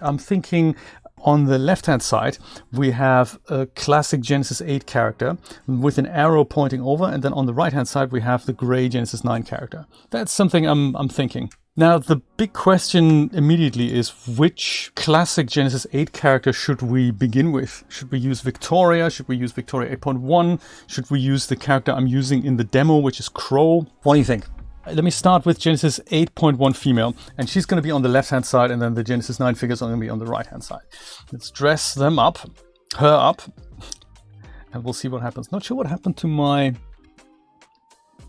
I'm thinking on the left-hand side, we have a classic Genesis 8 character with an arrow pointing over, and then on the right-hand side, we have the gray Genesis 9 character. That's something I'm thinking. Now, the big question immediately is, which classic Genesis 8 character should we begin with? Should we use Victoria? Should we use Victoria 8.1? Should we use the character I'm using in the demo, which is Crow? What do you think? Let me start with Genesis 8.1 female, and she's going to be on the left-hand side, and then the Genesis 9 figures are going to be on the right-hand side. Let's dress them up, her up, and we'll see what happens. Not sure what happened to my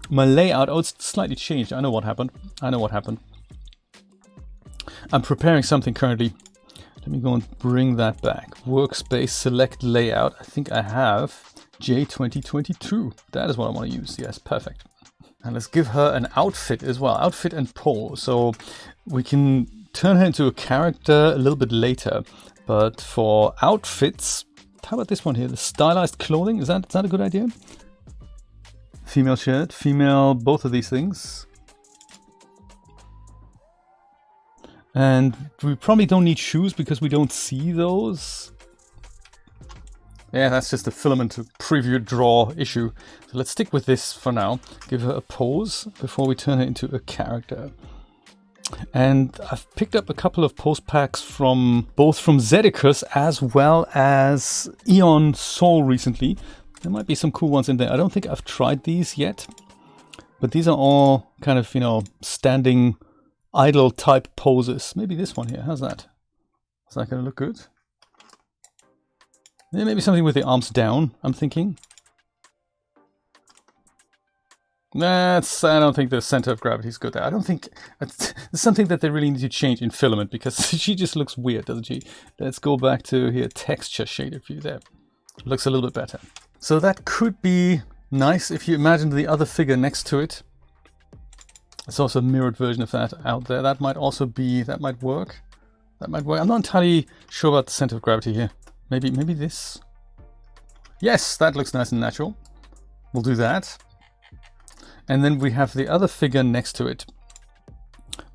layout. Oh, it's slightly changed. I know what happened. I'm preparing something currently. Let me go and bring that back. Workspace, select layout. I think I have J2022. That is what I want to use. Yes, perfect. And let's give her an outfit as well, outfit and pose. So we can turn her into a character a little bit later. But for outfits, how about this one here? The stylized clothing, is that a good idea? Female shirt, female, both of these things. And we probably don't need shoes because we don't see those. Yeah, that's just a filament to preview draw issue. So let's stick with this for now. Give her a pose before we turn her into a character. And I've picked up a couple of pose packs from both from Zedicus as well as Eon Soul recently. There might be some cool ones in there. I don't think I've tried these yet, but these are all kind of, you know, standing idle type poses. Maybe this one here. How's that? Is that going to look good? Yeah, maybe something with the arms down, I'm thinking. I don't think the center of gravity is good there. I don't think it's something that they really need to change in Filament because she just looks weird, doesn't she? Let's go back to here, texture shaded view there. Looks a little bit better. So that could be nice if you imagine the other figure next to it. There's also a mirrored version of that out there. That might also be, that might work. That might work. I'm not entirely sure about the center of gravity here. Maybe this. Yes, that looks nice and natural. We'll do that. And then we have the other figure next to it,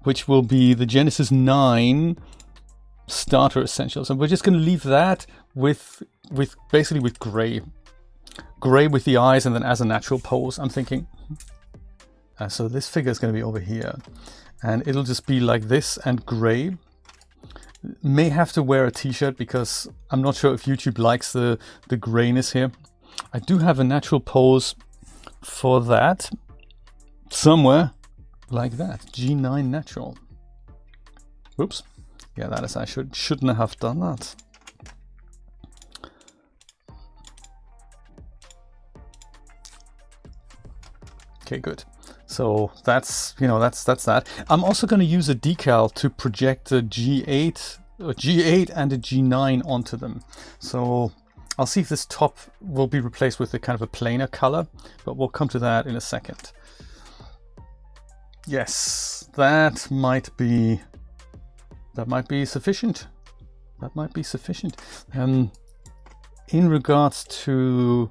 which will be the Genesis 9 Starter Essentials. And we're just going to leave that with basically with gray. Gray with the eyes and then as a natural pose, I'm thinking. So this figure is going to be over here. And it'll just be like this and gray. May have to wear a t-shirt because I'm not sure if YouTube likes the grayness here. I do have a natural pose for that. Somewhere like that. G9 natural. Whoops. Yeah, that is, I shouldn't have done that. Okay, good. So that's, you know, that's that. I'm also going to use a decal to project a G8 and a G9 onto them. So I'll see if this top will be replaced with a kind of a plainer color, but we'll come to that in a second. Yes, that might be sufficient. That might be sufficient. In regards to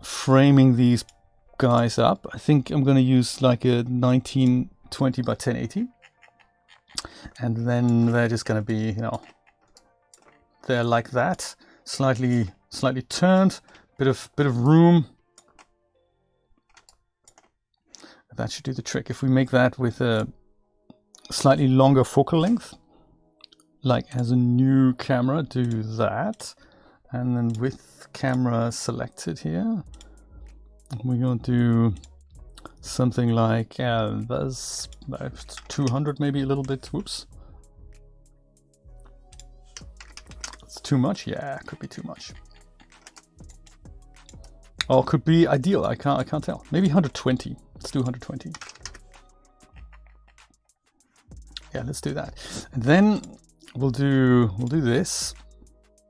framing these guys up, I think I'm going to use like a 1920 by 1080, and then they're just going to be, you know, they're like that, slightly turned, bit of room. That should do the trick. If we make that with a slightly longer focal length, like as a new camera, do that, and then with camera selected here, we're going to do something like that's 200, maybe a little bit. Whoops, it's too much. Yeah, could be too much. Or could be ideal. I can't tell. Maybe 120. Let's do 120. Yeah, let's do that. And then we'll do this.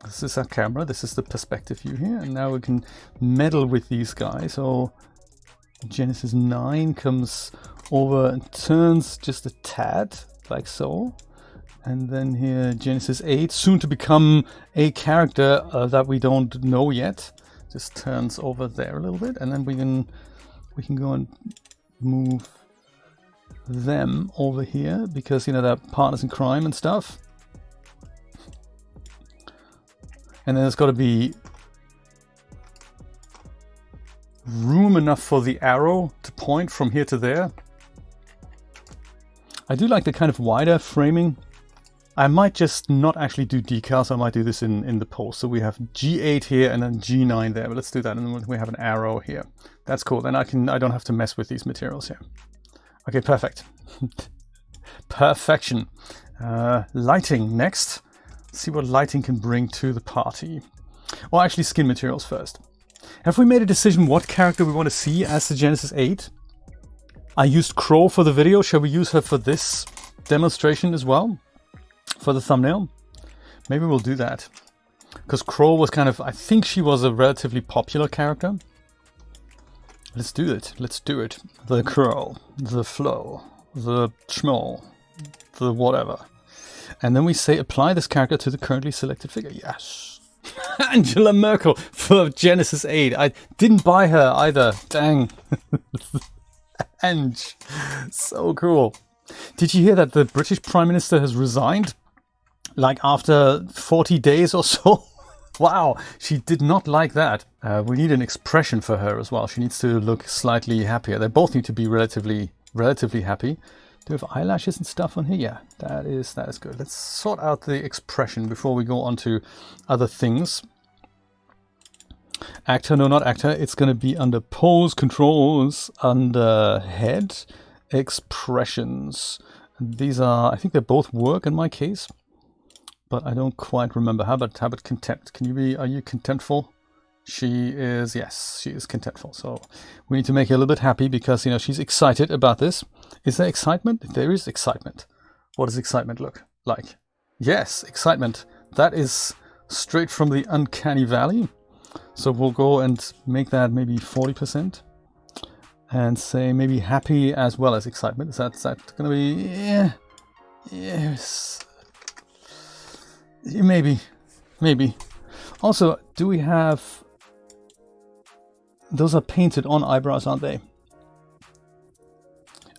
This is our camera. This is the perspective view here. And now we can meddle with these guys. So Genesis 9 comes over and turns just a tad, like so. And then here Genesis 8, soon to become a character that we don't know yet, just turns over there a little bit. And then we can go and move them over here because, you know, they're partners in crime and stuff. And then there's got to be room enough for the arrow to point from here to there. I do like the kind of wider framing. I might just not actually do decals. I might do this in the post. So we have G8 here and then G9 there. But let's do that, and then we have an arrow here. That's cool. Then I don't have to mess with these materials here. Okay, perfect. Perfection. Lighting next. Let's see what lighting can bring to the party. Or actually skin materials first. Have we made a decision what character we want to see as the Genesis 8? I used Crow for the video. Shall we use her for this demonstration as well? For the thumbnail? Maybe we'll do that. Because Crow was kind of, I think she was a relatively popular character. Let's do it. Let's do it. The Crow, the Flow, the Schmoll, the whatever. And then we say apply this character to the currently selected figure. Yes. Angela Merkel for Genesis 8. I didn't buy her either. Dang. Ange. So cool. Did you hear that the British Prime Minister has resigned? Like after 40 days or so? Wow, she did not like that. We need an expression for her as well. She needs to look slightly happier. They both need to be relatively happy. Do we have eyelashes and stuff on here? Yeah, that is good. Let's sort out the expression before we go on to other things. Actor, no, not actor. It's going to be under pose, controls, under head, expressions. And these are, I think they both work in my case, but I don't quite remember. How about content? Are you contentful? She is, yes, she is contentful. So we need to make her a little bit happy because, you know, she's excited about this. Is there excitement? There is excitement. What does excitement look like? Yes, excitement. That is straight from the uncanny valley. So we'll go and make that maybe 40% and say maybe happy as well as excitement. Is that going to be, yeah, yes, maybe. Also, do we have, those are painted on eyebrows, aren't they?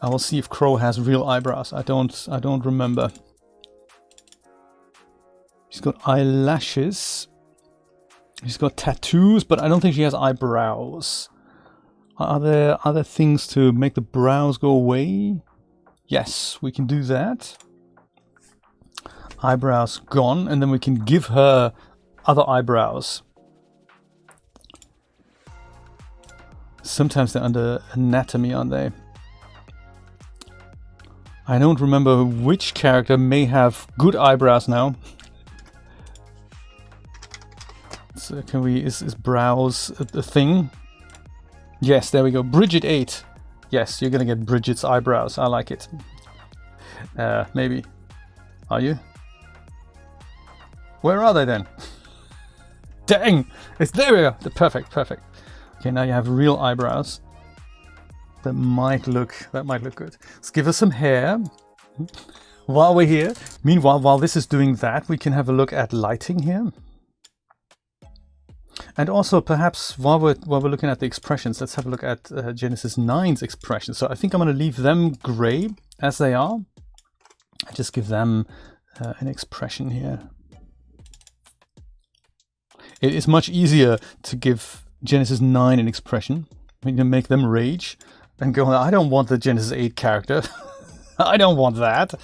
I will see if Crow has real eyebrows. I don't remember. She's got eyelashes. She's got tattoos, but I don't think she has eyebrows. Are there other things to make the brows go away? Yes, we can do that. Eyebrows gone, and then we can give her other eyebrows. Sometimes they're under anatomy, aren't they? I don't remember which character may have good eyebrows now. So can we, is brows a thing? Yes, there we go. Bridget 8. Yes, you're gonna get Bridget's eyebrows. I like it. Maybe. Are you? Where are they then? Dang! It's there we go. Perfect. Okay, now you have real eyebrows. That might look good. Let's give her some hair. While we're here. Meanwhile, while this is doing that, we can have a look at lighting here. And also, perhaps while we're looking at the expressions, let's have a look at Genesis 9's expressions. So I think I'm going to leave them gray as they are. I just give them an expression here. It is much easier to give Genesis 9 an expression. We can make them rage and go, I don't want the Genesis 8 character. I don't want that.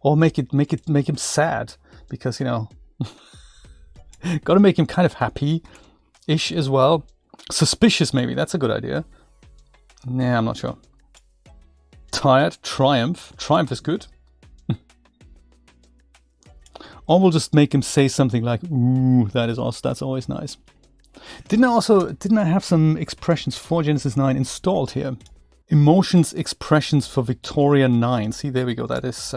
Or make him sad because, you know, got to make him kind of happy-ish as well. Suspicious, maybe. That's a good idea. Nah, I'm not sure. Tired. Triumph. Triumph is good. Or we'll just make him say something like, ooh, that's always nice. Didn't I have some expressions for Genesis 9 installed here? Emotions expressions for Victoria 9. See, there we go. That is...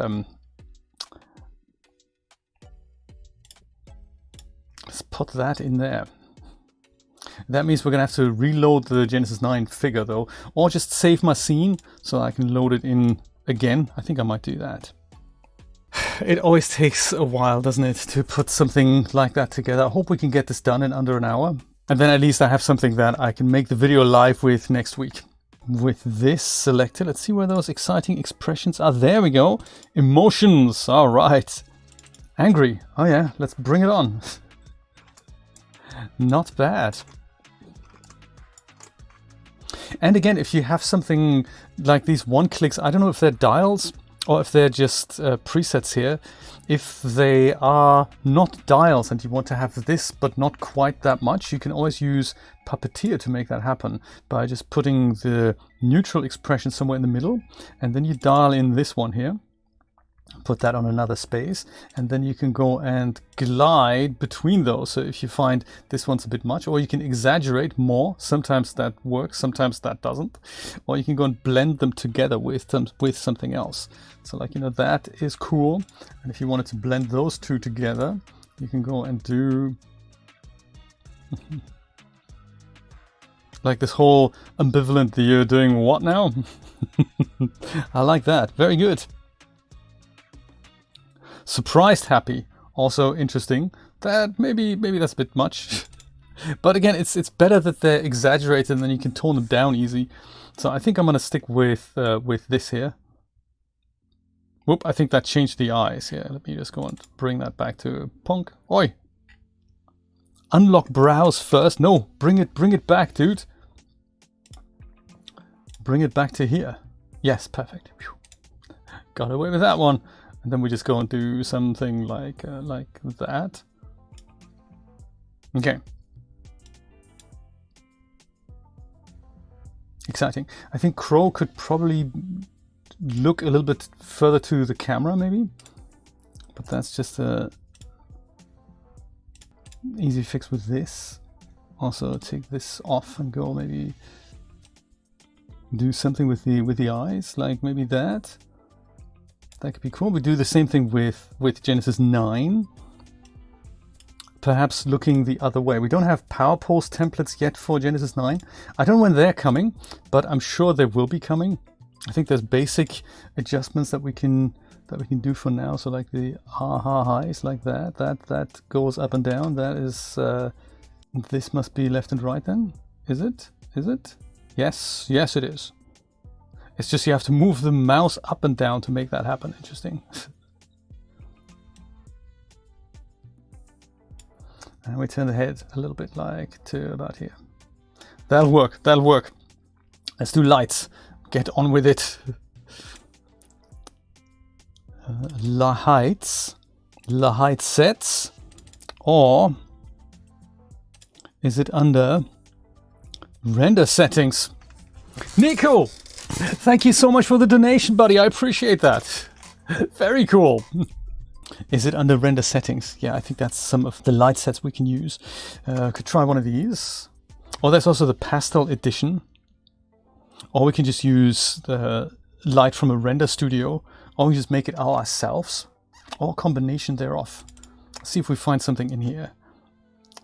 let's put that in there. That means we're going to have to reload the Genesis 9 figure though, or just save my scene so I can load it in again. I think I might do that. It always takes a while, doesn't it, to put something like that together. I hope we can get this done in under an hour. And then at least I have something that I can make the video live with next week. with this selected. Let's see where those exciting expressions are. There we go. Emotions. All right. Angry. Oh yeah, let's bring it on. Not bad. And again, if you have something like these one clicks, I don't know if they're dials or if they're just presets here. If they are not dials and you want to have this but not quite that much, you can always use Puppeteer to make that happen by just putting the neutral expression somewhere in the middle, and then you dial in this one here, put that on another space, and then you can go and glide between those. So if you find this one's a bit much, or you can exaggerate more, sometimes that works, sometimes that doesn't, or you can go and blend them together with something else. So like, you know, that is cool. And if you wanted to blend those two together, you can go and do like this whole ambivalent, you're doing what now? I like that. Very good. Surprised happy, also interesting. That maybe that's a bit much. But again, it's better that they're exaggerated and then you can tone them down easy. So I think I'm gonna stick with this here. Whoop, I think that changed the eyes here. Let me just go and bring that back to Punk. Oi! Unlock brows first. No, bring it back, dude. Bring it back to here. Yes, perfect. Whew. Got away with that one. And then we just go and do something like that. Okay. Exciting. I think Crow could probably look a little bit further to the camera maybe, but that's just a easy fix with this. Also take this off and go maybe do something with the eyes, like maybe that. That could be cool. We do the same thing with Genesis 9. Perhaps looking the other way. We don't have power pose templates yet for Genesis 9. I don't know when they're coming, but I'm sure they will be coming. I think there's basic adjustments that we can do for now. So like the highs like that goes up and down. That is this must be left and right then. Is it? Yes, it is. It's just you have to move the mouse up and down to make that happen. Interesting. And we turn the head a little bit like to about here. That'll work. Let's do lights. Get on with it. Light sets, or is it under render settings? Nico, thank you so much for the donation, buddy. I appreciate that. Very cool. Is it under render settings? Yeah, I think that's some of the light sets we can use. Could try one of these. Or there's also the pastel edition. Or we can just use the light from a render studio. Or we just make it ourselves. Or a combination thereof. Let's see if we find something in here.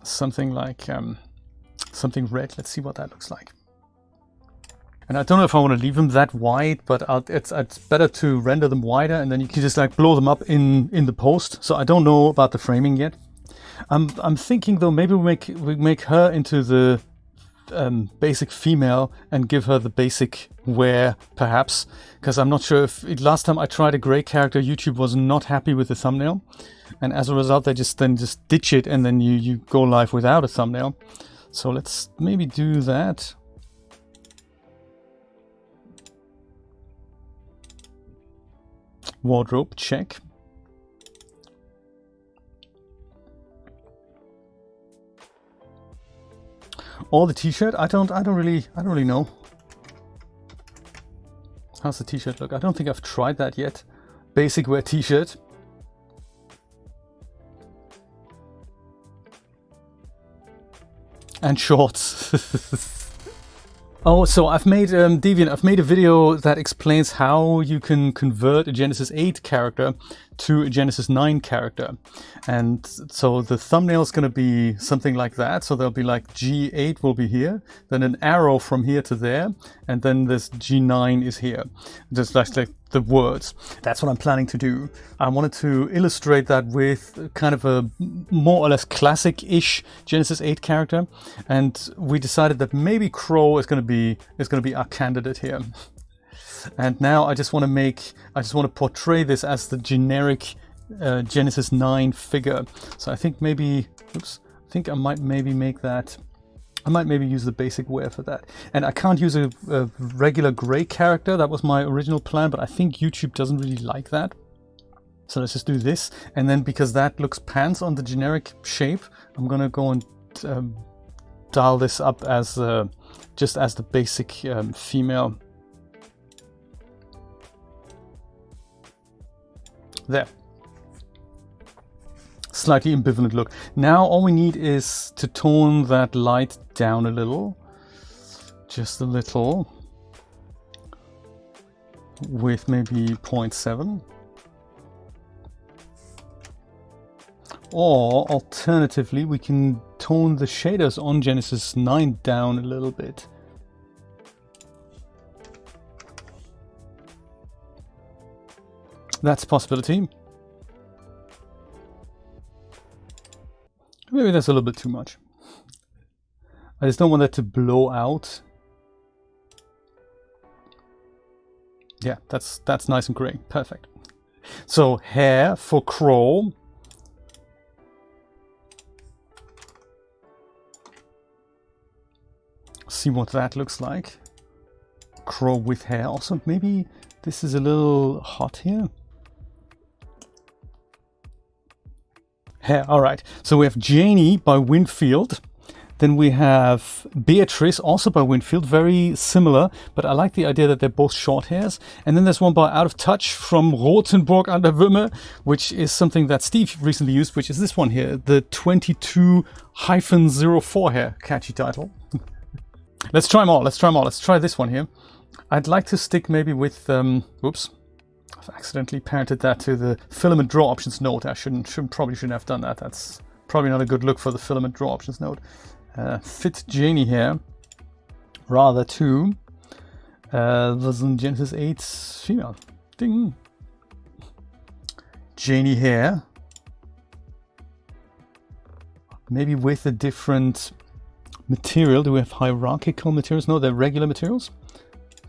Something like something red. Let's see what that looks like. And I don't know if I want to leave them that wide, but it's better to render them wider, and then you can just like blow them up in the post. So I don't know about the framing yet. I'm thinking though, maybe we make her into the basic female and give her the basic wear, perhaps, because I'm not sure if last time I tried a gray character, YouTube was not happy with the thumbnail, and as a result they just ditch it, and then you go live without a thumbnail. So let's maybe do that. Wardrobe, check. Or the t-shirt. I don't really know. How's the t-shirt look? I don't think I've tried that yet. Basic wear t-shirt. And shorts. Oh, so I've made Deviant. I've made a video that explains how you can convert a Genesis 8 character to a Genesis 9 character. And so the thumbnail is going to be something like that. So there'll be like G8 will be here, then an arrow from here to there, and then this G9 is here. Just like the words. That's what I'm planning to do. I wanted to illustrate that with kind of a more or less classic-ish Genesis 8 character, and we decided that maybe Crow is going to be our candidate here. And now I just want to portray this as the generic Genesis 9 figure. So I think maybe, I might maybe make that. I might maybe use the basic wear for that. And I can't use a regular gray character. That was my original plan, but I think YouTube doesn't really like that. So let's just do this. And then because that looks pants on the generic shape, I'm going to go and dial this up as just as the basic female. There. Slightly ambivalent look. Now all we need is to tone that light down a little. Just a little. With maybe 0.7. Or alternatively, we can tone the shaders on Genesis 9 down a little bit. That's a possibility. Maybe that's a little bit too much. I just don't want that to blow out. Yeah, that's nice and gray. Perfect. So hair for Crow. See what that looks like. Crow with hair. Also, maybe this is a little hot here. Hair. All right. So we have Janie by Winfield. Then we have Beatrice, also by Winfield, very similar, but I like the idea that they're both short hairs. And then there's one by Out of Touch from Rothenburg an der Würme, which is something that Steve recently used, which is this one here, the 22-04 hair. Catchy title. Let's try them all. Let's try them all. Let's try this one here. I'd like to stick maybe with, whoops, I've accidentally parented that to the filament draw options node. I probably shouldn't have done that. That's probably not a good look for the filament draw options node. Fit Janie here, rather to was in Genesis 8 female. Ding. Janie here, maybe with a different material. Do we have hierarchical materials? No, they're regular materials.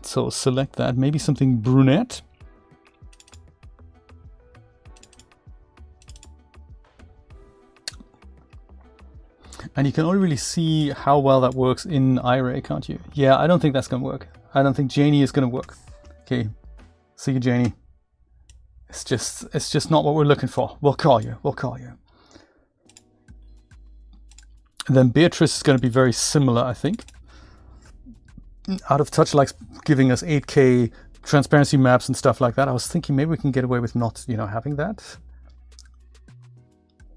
So select that. Maybe something brunette. And you can only really see how well that works in iRay, can't you? Yeah, I don't think that's going to work. I don't think Janie is going to work. Okay, see you, Janie. It's just not what we're looking for. We'll call you. We'll call you. And then Beatrice is going to be very similar, I think. Out of Touch likes giving us 8K transparency maps and stuff like that. I was thinking maybe we can get away with not, having that.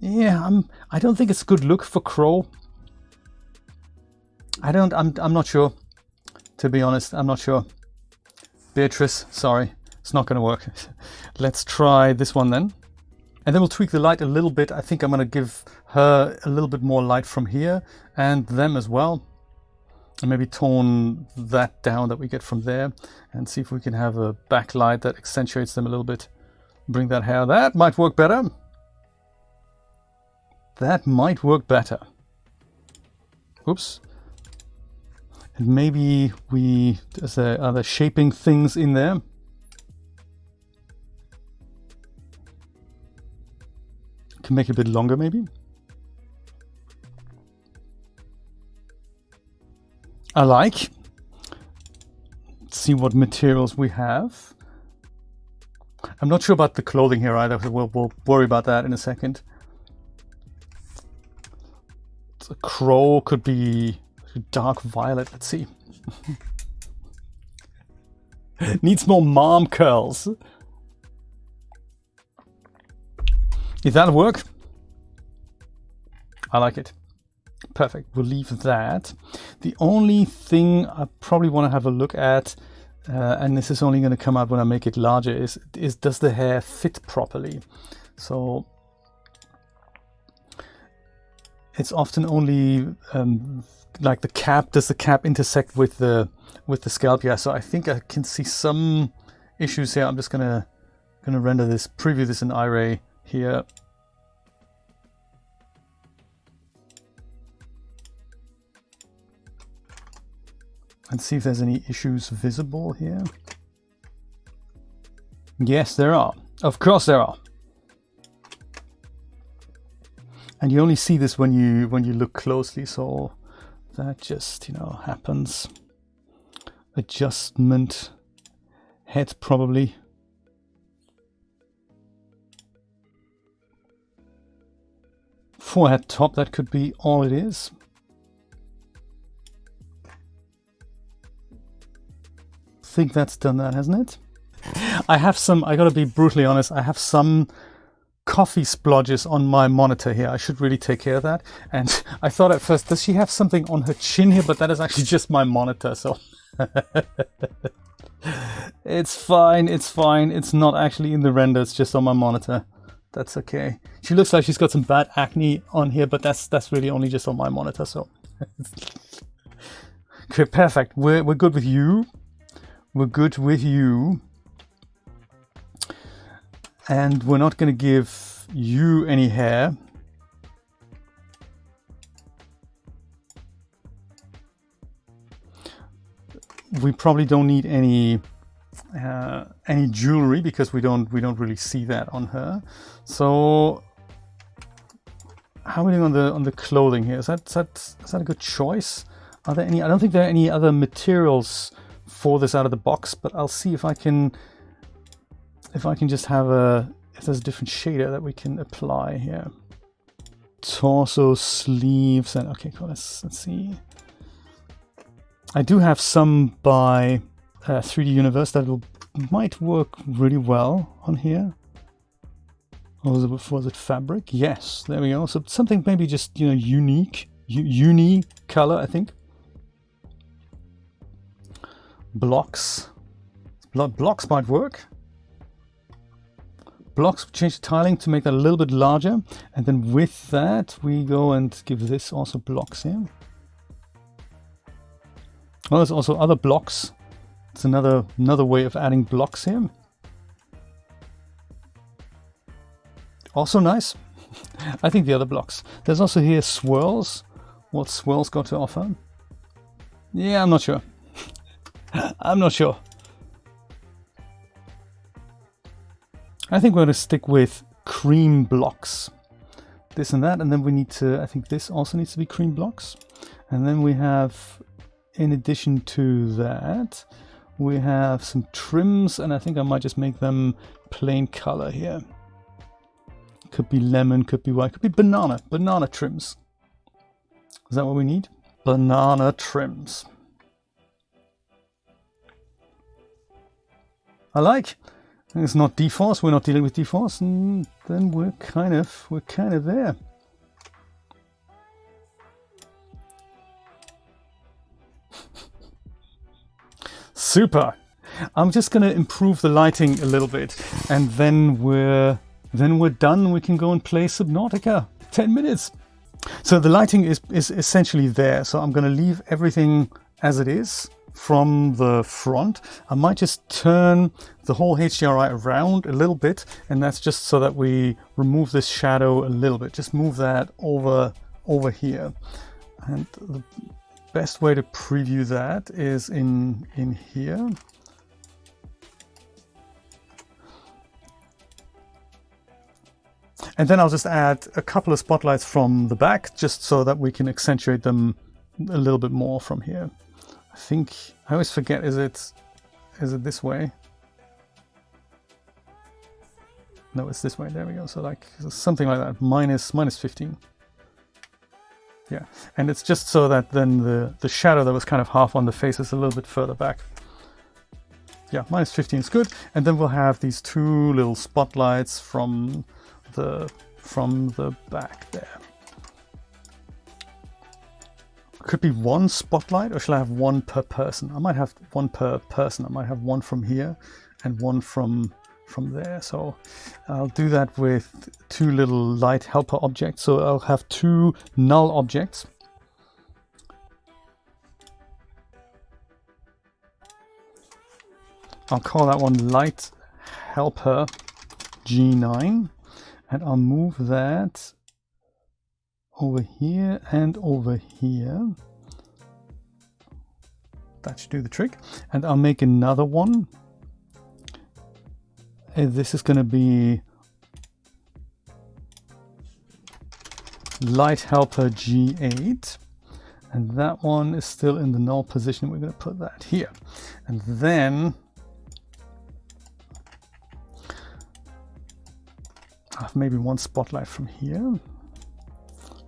Yeah, I don't think it's a good look for Crow. I'm not sure. To be honest, I'm not sure. Beatrice, sorry, it's not going to work. Let's try this one then. And then we'll tweak the light a little bit. I think I'm going to give her a little bit more light from here and them as well. And maybe tone that down that we get from there and see if we can have a backlight that accentuates them a little bit. Bring that hair. That might work better. That might work better. Oops. And maybe are there shaping things in there? Can make it a bit longer maybe. I like. Let's see what materials we have. I'm not sure about the clothing here either. We'll worry about that in a second. A Crow could be dark violet. Let's see. Needs more mom curls. If that'll work, I like it. Perfect. We'll leave that. The only thing I probably want to have a look at and this is only going to come out when I make it larger, is does the hair fit properly? So it's often only like the cap. Does the cap intersect with the scalp? Yeah. So I think I can see some issues here. I'm just gonna render this, preview this in iRay here. And see if there's any issues visible here. Yes, there are. Of course there are. And you only see this when you look closely, so that just, you know, happens. Adjustment, head probably. Forehead top, that could be all it is. I think that's done that, hasn't it? I have some, I gotta be brutally honest, I have some coffee splodges on my monitor here. I should really take care of that. And I thought at first, does she have something on her chin here? But that is actually just my monitor, so it's fine, it's fine. It's not actually in the render, it's just on my monitor. That's okay. She looks like she's got some bad acne on here, but that's really only just on my monitor, so okay, perfect. We're good with you. We're good with you. And we're not going to give you any hair. We probably don't need any jewelry because we don't really see that on her. So how are we doing on the clothing here? Is that a good choice? Are there any? I don't think there are any other materials for this out of the box, but I'll see if I can just have if there's a different shader that we can apply here. Torso, sleeves, and okay, cool. Let's see. I do have some by 3D Universe that might work really well on here. Or was it fabric? Yes, there we go. So something maybe just, you know, unique, uni color, I think. Blocks. Blocks might work. Blocks, change the tiling to make that a little bit larger. And then with that, we go and give this also blocks here. Well, there's also other blocks. It's another way of adding blocks here. Also nice. I think the other blocks. There's also here swirls. What swirls got to offer? Yeah, I'm not sure. I'm not sure. I think we're going to stick with cream blocks. This and that, and then we need to, I think this also needs to be cream blocks. And then we have, in addition to that, we have some trims, and I think I might just make them plain color here. Could be lemon, could be white, could be banana trims. Is that what we need? Banana trims. I like. It's not deforce. We're not dealing with deforce, and then we're kind of there. Super. I'm just going to improve the lighting a little bit, and then we're done. We can go and play Subnautica. 10 minutes. So the lighting is essentially there. So I'm going to leave everything as it is. From the front, I might just turn the whole HDRI around a little bit, and that's just so that we remove this shadow a little bit. Just move that over here, and the best way to preview that is in here. And then I'll just add a couple of spotlights from the back, just so that we can accentuate them a little bit more from here. I think, I always forget, is it this way? No, it's this way, there we go. So like something like that, minus 15. Yeah, and it's just so that then the shadow that was kind of half on the face is a little bit further back. Yeah, minus 15 is good. And then we'll have these two little spotlights from the back there. could be one spotlight, or shall I have one per person? I might have one per person. I might have one from here and one from there. So I'll do that with 2 little light helper objects. So I'll have 2 null objects. I'll call that one light helper G9, and I'll move that over here and over here. That should do the trick. And I'll make another one. And this is going to be light helper G8. And that one is still in the null position. We're going to put that here. And then I have maybe one spotlight from here.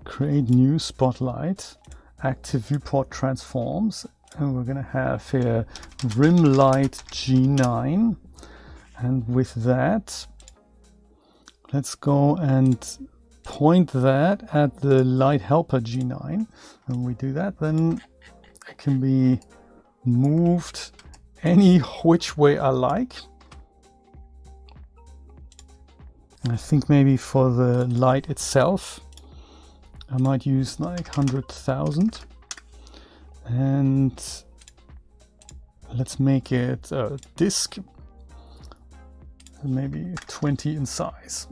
Create new spotlight, active viewport transforms, and we're going to have here rim light G9. And with that, let's go and point that at the light helper G9. And we do that, then it can be moved any which way I like. I think maybe for the light itself, I might use like 100,000. And let's make it a disk, maybe 20 in size.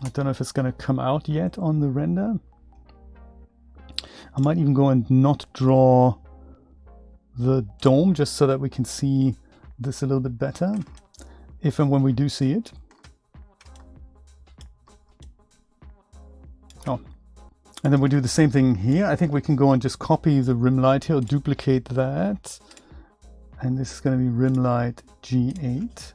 I don't know if it's going to come out yet on the render. I might even go and not draw the dome just so that we can see this a little bit better, if and when we do see it. Oh, and then we do the same thing here. I think we can go and just copy the rim light here, duplicate that. And this is going to be rim light G8.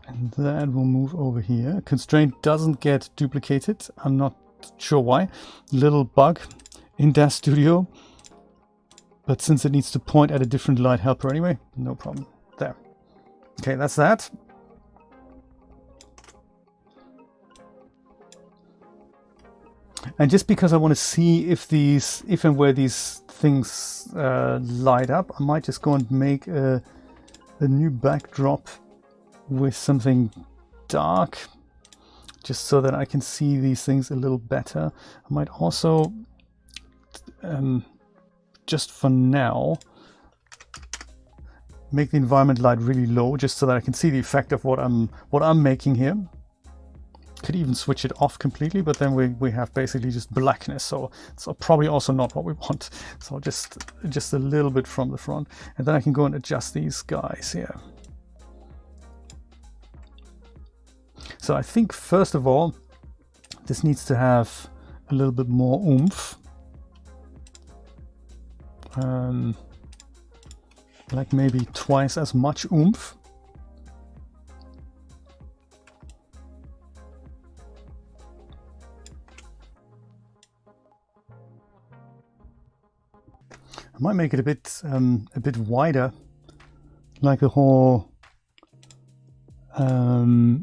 And that will move over here. Constraint doesn't get duplicated. I'm not sure why. Little bug in Dash Studio. But since it needs to point at a different light helper anyway, no problem. There. Okay, that's that. And just because I want to see if and where these things light up, I might just go and make a new backdrop with something dark, just so that I can see these things a little better. I might also, just for now, make the environment light really low, just so that I can see the effect of what I'm making here. Could even switch it off completely, but then we have basically just blackness, so probably also not what we want. So just a little bit from the front, and then I can go and adjust these guys here. So I think first of all, this needs to have a little bit more oomph. Like maybe twice as much oomph. I might make it a bit wider, like the whole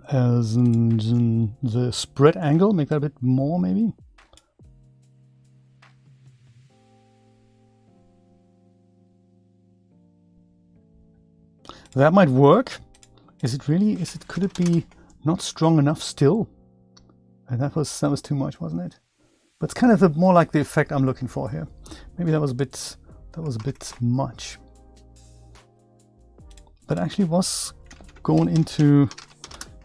as in the spread angle. Make that a bit more, maybe. That might work. Could it be not strong enough still? And that was too much, wasn't it? But it's kind of more like the effect I'm looking for here. Maybe that was a bit much. But actually was going into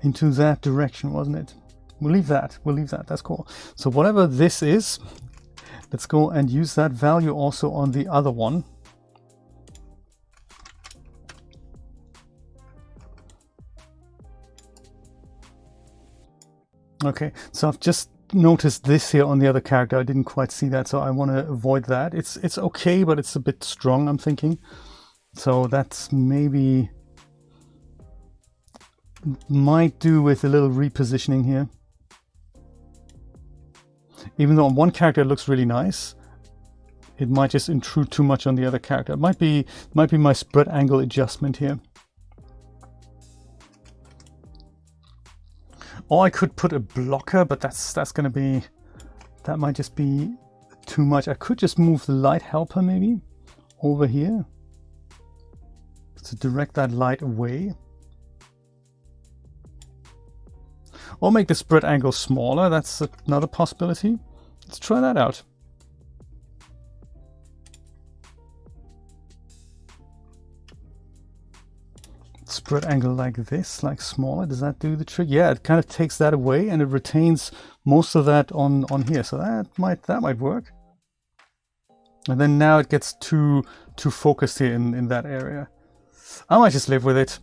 that direction, wasn't it? We'll leave that. That's cool. So whatever this is, let's go and use that value also on the other one. Okay, so I've just noticed this here on the other character. I didn't quite see that, so I want to avoid that. It's okay, but it's a bit strong, I'm thinking. So that's maybe might do with a little repositioning here. Even though on one character it looks really nice, it might just intrude too much on the other character. It might be my spread angle adjustment here. Or I could put a blocker, but that's going to be, that might just be too much. I could just move the light helper maybe over here to direct that light away. Or make the spread angle smaller. That's another possibility. Let's try that out. Spread angle like this, like smaller. Does that do the trick? Yeah, it kind of takes that away and it retains most of that on here. So that might work. And then now it gets too focused here in that area. I might just live with it.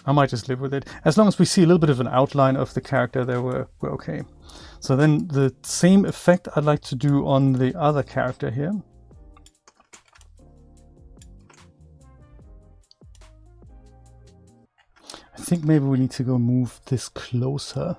I might just live with it. As long as we see a little bit of an outline of the character there, we're okay. So then the same effect I'd like to do on the other character here. I think maybe we need to go move this closer.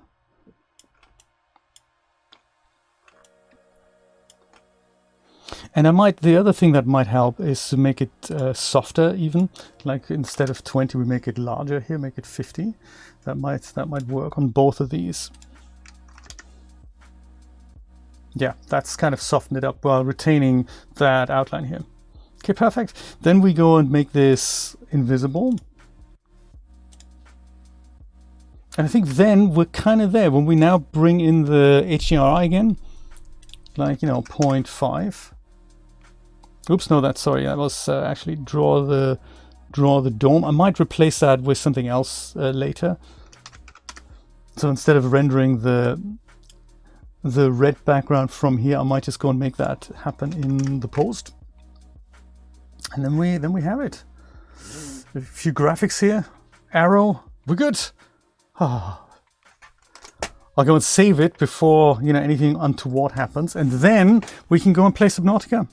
And the other thing that might help is to make it softer even. Like instead of 20, we make it larger here, make it 50. That might work on both of these. Yeah, that's kind of soften it up while retaining that outline here. Okay, perfect. Then we go and make this invisible. And I think then we're kind of there. When we now bring in the HDRI again, like, 0.5. Oops, no, that was actually draw the dome. I might replace that with something else later. So instead of rendering the red background from here, I might just go and make that happen in the post. And then we have it. A few graphics here. Arrow. We're good. I'll go and save it before anything untoward happens, and then we can go and play Subnautica.